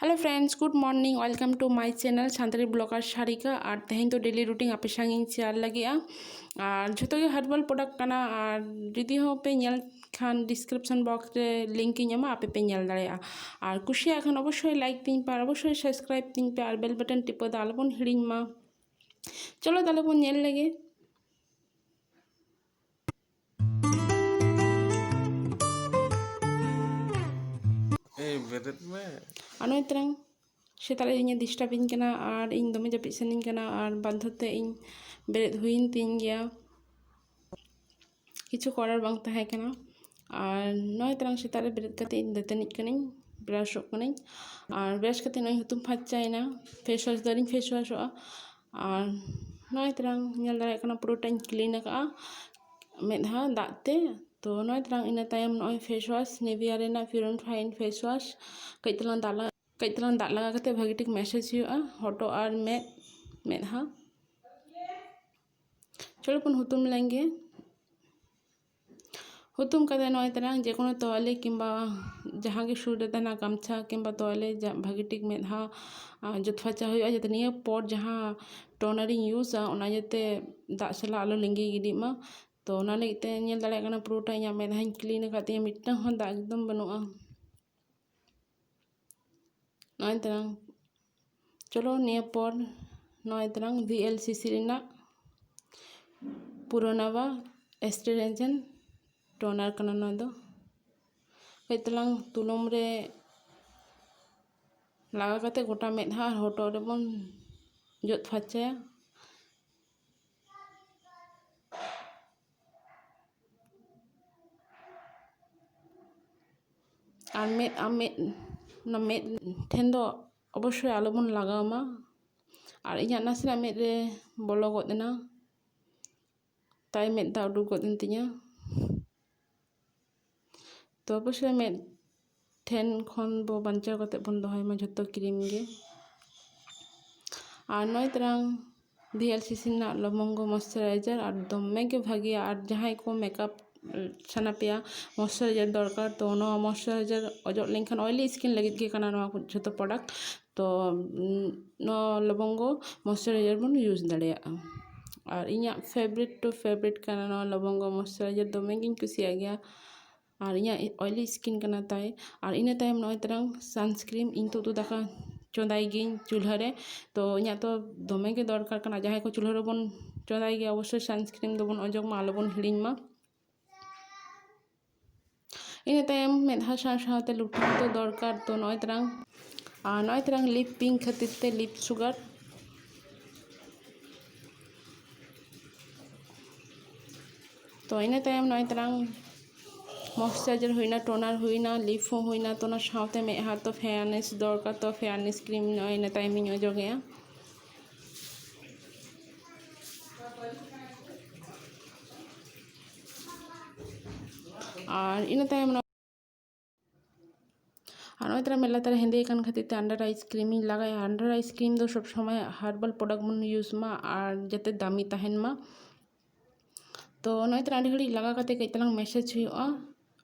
Hello friends, good morning. Welcome to my channel Santali blogger Sarika. और तेहन तो डेली रूटीन आपे संगे शेयर लगे और जो हर्बल प्रोडक्ट कना और जुदी हो पे नेल खान डिस्क्रिप्शन बॉक्स रे लिंक इन आपे पे नेल दाड़ेया और कुशिया खान अवश्य लाइक तीन पे अवश्य सब्सक्राइब तीन पे और बेल बटन टिप दा आलोबन हिड़िंग मा। चलो ताले बन नेल लगे। अनोय तरंग सेताले इᱧ डिस्टर्बिंग कना और इन दमे जपिद सनिंग कना और बाध्यते इन बेरेद हुइन तीन गया किछु करार बांग तहे कना और नय तरंग सेताले बेरेद कते इन दतनिक कनिं ब्रश कनिं और ब्रश कते नय हुतुम फाच्चाइना फेस वाश दारिं फेस वाश और नय तरंग नेल दाड़े कना पुरोटाइन क्लीन का मेधा दाते तो नय तरंग इन तायम नय फेस वाश निविया रेना प्यूरिफाइंग फेस वाश कइतलां दाग लगा कते भागी ठीक मैसेज हुआ हॉटो और मेधा। चलो पन हुतुम लेंगे। हुतुम कते नय तरंग जेकोनो तोवाले किंबा जहाँ के सूर देना गामछा किंबा तोवाले भागी ठीक मेधा जुतफाचा हुआ जते निया पोर जहाँ टोनरिंग यूज ओना जते दाग सला आलो लिंगी गिडिमा तो ओना लगिते नेल दाड़े कना पुरोटा इᱧ मेधाñ क्लीन काते मिटना हो दाग एकदम बनुआ नय तरंग। चलो निया पर नय तरंग VLCC रेना पुरनावा astringent टोनर कना नय दो कइतलांग तुलुम रे लगा कते गोटा मेधा और हॉटो रे बन जोत फाचाया और मेद ठेन दो अवश्य आलोबन लगामा और इᱧ नासेना मेद रे बोलो गोदेना ताई मेद दा उडुक गोदेन तिña तो अवश्य मेद ठेन खन बो बंचाव कते बन दोहयमा झतो क्रीम गे और नय तरंग VLCC ना लवंगो मॉइस्चराइजर और दमे के भागी और जहां को मेकअप साना पेया मॉइस्चराइजर दरकार तो नो मॉइस्चराइजर अजो लेनखान ऑयली स्किन लगित के कना नो झतो प्रोडक्ट तो नो लवंगो मॉइस्चराइजर बन यूज दाड़ेया और इña फेवरेट कना नो लवंगो मॉइस्चराइजर दमे गिन कुसिया गया और इña ऑयली स्किन कना ताई और इन तायम नय तरंग सनस्क्रीन इन तो दाका चोंदाई गिन चूल्हा रे तो इña तो दमे के दरकार कना जहां को चूल्हा रे बन चोंदाई गया अवश्य सनस्क्रीन दो बन अजोग मा आलोबन हिड़िंग मा। इन तायम मेधा साथे लुठा तो दरकार तो नय तरंग लिप पिंक खातिर ते लिप सुगर तो इन तायम नय तरंग मॉइस्चराइजर हुईना टोनर हुईना लिप हुईना तो ना साथे मेहा तो फेयरनेस दरकार तो फेयरनेस क्रीम इन तायम इन अजोगेया और इन तायम नय तरह मेला तरह हेंदे कान खातिर ते अंडर आइज क्रीम लगाया अंडर आइज क्रीम दो सब समय हर्बल प्रोडक्ट मन यूज मा और जते दामी तहन मा तो नय तरह घड़ी लगा कते कइतलांग मैसेज हुआ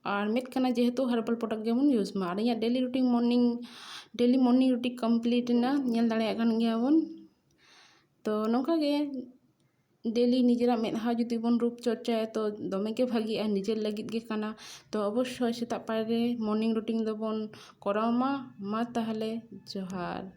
और मेद कना जेहेतु हर्बल प्रोडक्ट गेमन यूज मा और इᱧ डेली मॉर्निंग रूटीन कंप्लीट ना नेल दाड़े कान गया बन तो नौका गे डेली निजेरा मेधा जुदी बन रूप चर्चा तो दमे के भागी निजे लगित गे कना तो अवश्य सेता पारे मॉर्निंग रूटीन दो बन कराव मा ताहले जोहार।